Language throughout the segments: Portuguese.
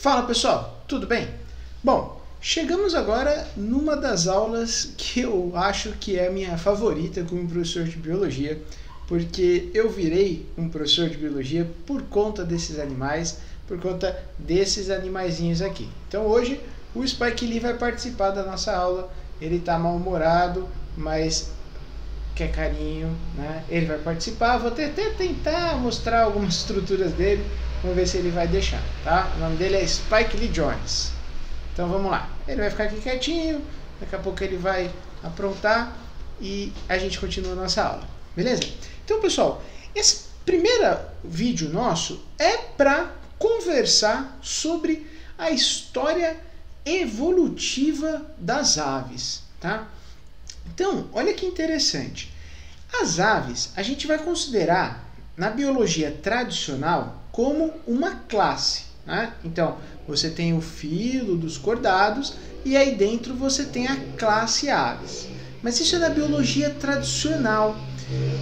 Fala pessoal, tudo bem? Bom, chegamos agora numa das aulas que eu acho que é a minha favorita como professor de biologia, porque eu virei um professor de biologia por conta desses animais, por conta desses animaizinhos aqui. Então hoje o Spike Lee vai participar da nossa aula, ele está mal-humorado, mas quer carinho, né? Ele vai participar, vou até tentar mostrar algumas estruturas dele, vamos ver se ele vai deixar, tá? O nome dele é Spike Lee Jones. Então vamos lá, ele vai ficar aqui quietinho, daqui a pouco ele vai aprontar e a gente continua a nossa aula, beleza? Então pessoal, esse primeiro vídeo nosso é para conversar sobre a história evolutiva das aves, tá? Então, olha que interessante. As aves, a gente vai considerar na biologia tradicional como uma classe, né? Então, você tem o filo dos cordados e aí dentro você tem a classe aves. Mas isso é na biologia tradicional.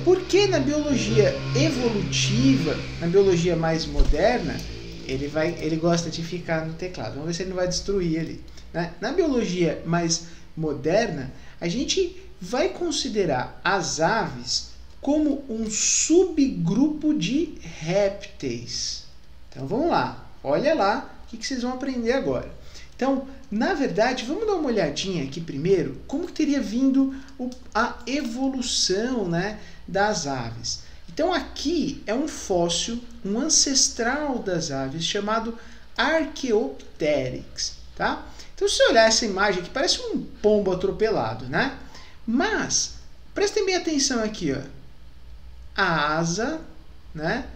Porque na biologia evolutiva, na biologia mais moderna, ele gosta de ficar no teclado. Vamos ver se ele não vai destruir ali, né? Na biologia mais moderna, a gente vai considerar as aves como um subgrupo de répteis. Então vamos lá, olha lá o que vocês vão aprender agora. Então, na verdade, vamos dar uma olhadinha aqui primeiro, como que teria vindo a evolução, né, das aves. Então aqui é um fóssil, um ancestral das aves, chamado Archaeopteryx, tá? Então, se você olhar essa imagem aqui, parece um pombo atropelado, né? Mas, prestem bem atenção aqui, ó. A asa, né?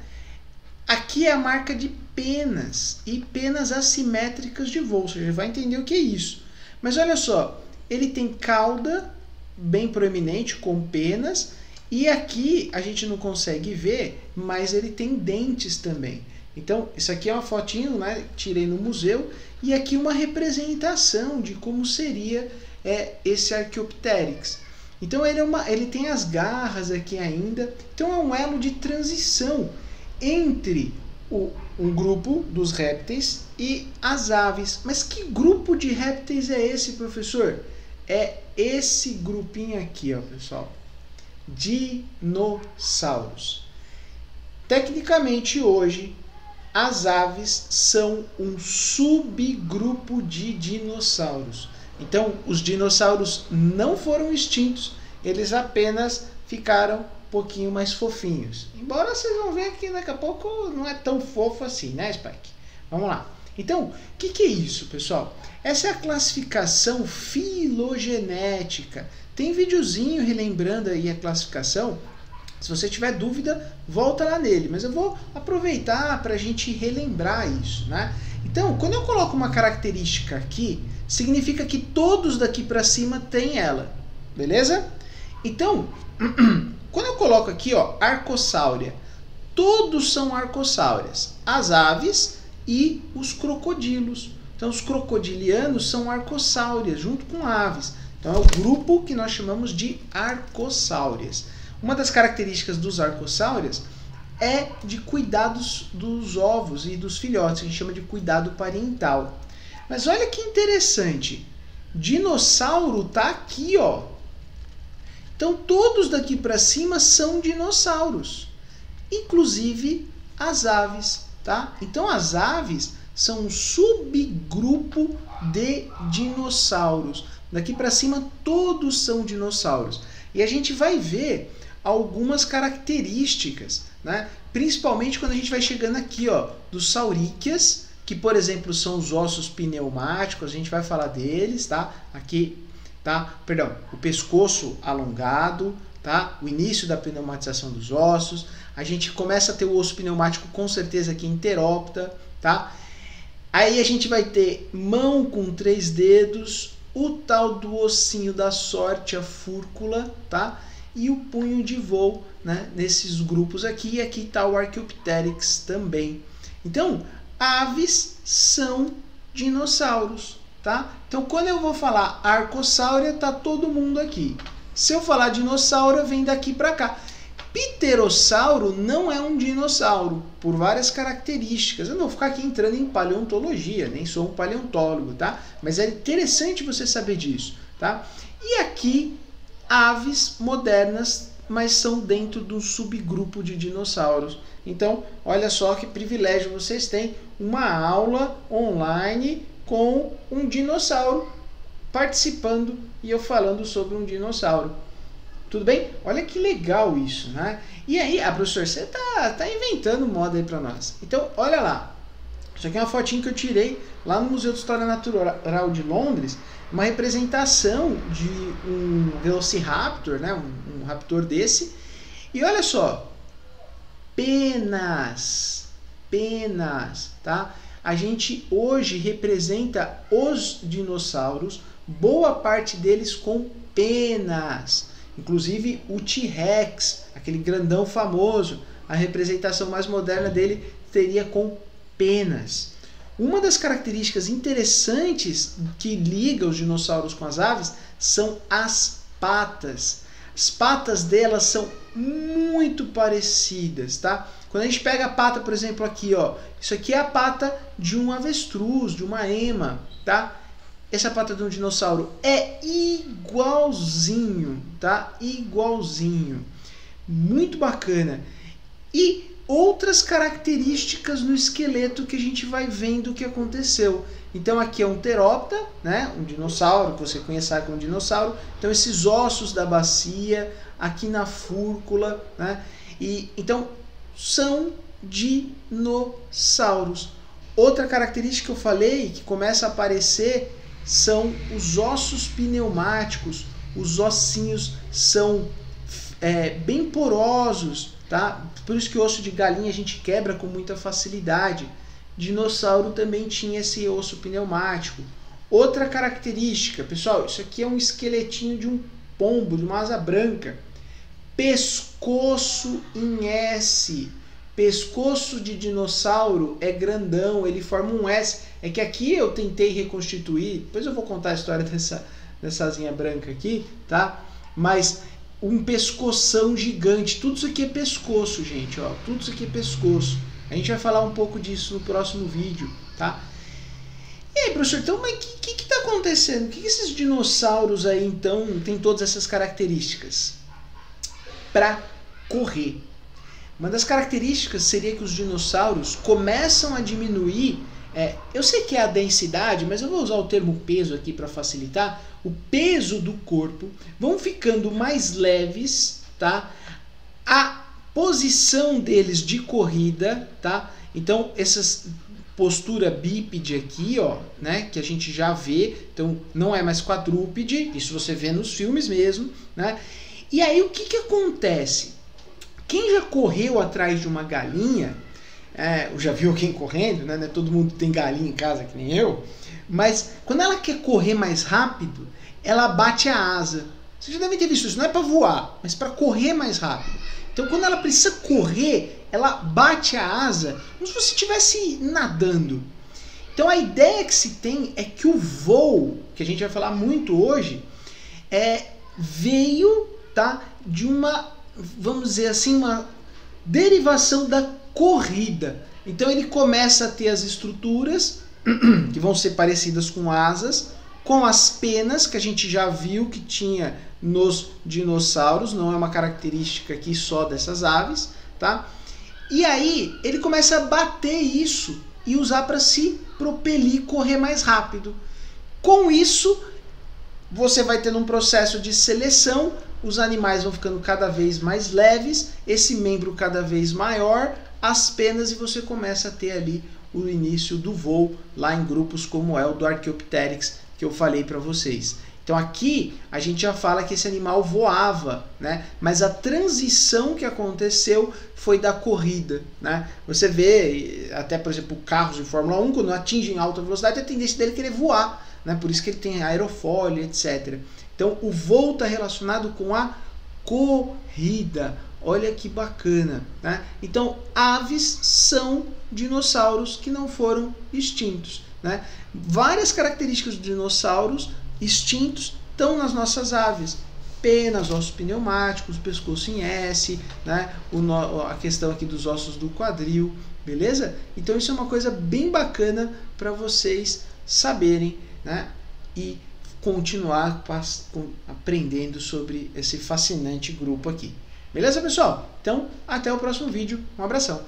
Aqui é a marca de penas, e penas assimétricas de voo, você já vai entender o que é isso. Mas olha só, ele tem cauda bem proeminente, com penas, e aqui a gente não consegue ver, mas ele tem dentes também. Então, isso aqui é uma fotinho, né? Tirei no museu, e aqui uma representação de como seria esse Archaeopteryx. Então ele tem as garras aqui ainda, então é um elo de transição entre um grupo dos répteis e as aves. Mas que grupo de répteis é esse, professor? É esse grupinho aqui, ó, pessoal. Dinossauros. Tecnicamente hoje, as aves são um subgrupo de dinossauros. Então, os dinossauros não foram extintos, eles apenas ficaram um pouquinho mais fofinhos. Embora vocês vão ver que daqui a pouco não é tão fofo assim, né, Spike? Vamos lá. Então, o que é isso, pessoal? Essa é a classificação filogenética. Tem videozinho relembrando aí a classificação. Se você tiver dúvida, volta lá nele. Mas eu vou aproveitar para a gente relembrar isso, né? Então, quando eu coloco uma característica aqui, significa que todos daqui para cima têm ela. Beleza? Então, quando eu coloco aqui, ó, arcosáurea, todos são arcossáureas. As aves e os crocodilos. Então, os crocodilianos são arcossáureas, junto com aves. Então, é o grupo que nós chamamos de arcossáureas. Uma das características dos arcossáureas é de cuidados dos ovos e dos filhotes, que a gente chama de cuidado parental. Mas olha que interessante, dinossauro tá aqui, ó. Então todos daqui para cima são dinossauros, inclusive as aves, tá? Então as aves são um subgrupo de dinossauros. Daqui para cima todos são dinossauros. E a gente vai ver algumas características, né? Principalmente quando a gente vai chegando aqui, ó, dos sauríquias, que, por exemplo, são os ossos pneumáticos, a gente vai falar deles, tá? Aqui, tá? Perdão, o pescoço alongado, tá? O início da pneumatização dos ossos. A gente começa a ter o osso pneumático com certeza aqui em Pteróptera, tá? Aí a gente vai ter mão com 3 dedos, o tal do ossinho da sorte, a fúrcula, tá? E o punho de voo, né? Nesses grupos aqui, e aqui está o Archaeopteryx também. Então, aves são dinossauros, tá? Então, quando eu vou falar arcossáurea, tá todo mundo aqui. Se eu falar dinossauro, vem daqui para cá. Pterossauro não é um dinossauro, por várias características. Eu não vou ficar aqui entrando em paleontologia, nem sou um paleontólogo, tá? Mas é interessante você saber disso, tá? E aqui, aves modernas, mas são dentro do subgrupo de dinossauros. Então, olha só que privilégio vocês têm, uma aula online com um dinossauro participando e eu falando sobre um dinossauro. Tudo bem? Olha que legal isso, né? E aí, professor, você tá inventando moda aí para nós. Então, olha lá. Isso aqui é uma fotinha que eu tirei lá no Museu de História Natural de Londres, uma representação de um Velociraptor, né? Um raptor desse. E olha só, penas, tá? A gente hoje representa os dinossauros, boa parte deles com penas. Inclusive o T-Rex, aquele grandão famoso, a representação mais moderna dele teria com penas. Uma das características interessantes que liga os dinossauros com as aves são as patas. As patas delas são muito parecidas, tá? Quando a gente pega a pata, por exemplo, aqui, ó, isso aqui é a pata de um avestruz, de uma ema, tá? Essa pata de um dinossauro é igualzinho, tá? Igualzinho. Muito bacana. E outras características no esqueleto que a gente vai vendo o que aconteceu. Então aqui é um teróptero, né? Um dinossauro, que você conhece como dinossauro. Então esses ossos da bacia, aqui na fúrcula, né? E então são dinossauros. Outra característica que eu falei, que começa a aparecer, são os ossos pneumáticos. Os ossinhos são bem porosos, tá? Por isso que o osso de galinha a gente quebra com muita facilidade. Dinossauro também tinha esse osso pneumático. Outra característica, pessoal, isso aqui é um esqueletinho de um pombo, de uma asa branca. Pescoço em S. Pescoço de dinossauro é grandão, ele forma um S. É que aqui eu tentei reconstituir, depois eu vou contar a história dessa asinha branca aqui, tá? Mas um pescoção gigante, tudo isso aqui é pescoço, gente, ó, tudo isso aqui é pescoço. A gente vai falar um pouco disso no próximo vídeo, tá? E aí, professor, então, mas o que está acontecendo? Por que esses dinossauros aí, então, têm todas essas características? Para correr. Uma das características seria que os dinossauros começam a diminuir, eu sei que é a densidade, mas eu vou usar o termo peso aqui para facilitar, o peso do corpo, vão ficando mais leves, tá? A posição deles de corrida, tá? Então, essas postura bípede aqui, ó, né, que a gente já vê, então não é mais quadrúpede, isso você vê nos filmes mesmo, né? E aí o que acontece? Quem já correu atrás de uma galinha, já viu alguém correndo, né? Todo mundo tem galinha em casa que nem eu, mas quando ela quer correr mais rápido, ela bate a asa. Vocês já devem ter visto isso, não é para voar, mas para correr mais rápido. Então quando ela precisa correr, ela bate a asa como se você estivesse nadando. Então a ideia que se tem é que o voo, que a gente vai falar muito hoje, veio, tá, de uma, vamos dizer assim, uma derivação da corrida. Então ele começa a ter as estruturas que vão ser parecidas com asas, com as penas que a gente já viu que tinha nos dinossauros, não é uma característica aqui só dessas aves, tá? E aí ele começa a bater isso e usar para se propelir, correr mais rápido. Com isso, você vai tendo um processo de seleção, os animais vão ficando cada vez mais leves, esse membro cada vez maior, as penas, e você começa a ter ali o início do voo lá em grupos como é o do Archaeopteryx, que eu falei para vocês. Então aqui a gente já fala que esse animal voava, né? Mas a transição que aconteceu foi da corrida, né? Você vê, até por exemplo, carros de Fórmula 1, quando atingem alta velocidade, a tendência dele é querer voar, né? Por isso que ele tem aerofólio, etc. Então o voo está relacionado com a corrida. Olha que bacana, né? Então aves são dinossauros que não foram extintos, né? Várias características dos dinossauros extintos estão nas nossas aves. penas, ossos pneumáticos, pescoço em S, né? A questão aqui dos ossos do quadril, beleza? Então isso é uma coisa bem bacana para vocês saberem, né? E continuar aprendendo sobre esse fascinante grupo aqui. Beleza, pessoal? Então, até o próximo vídeo. Um abração.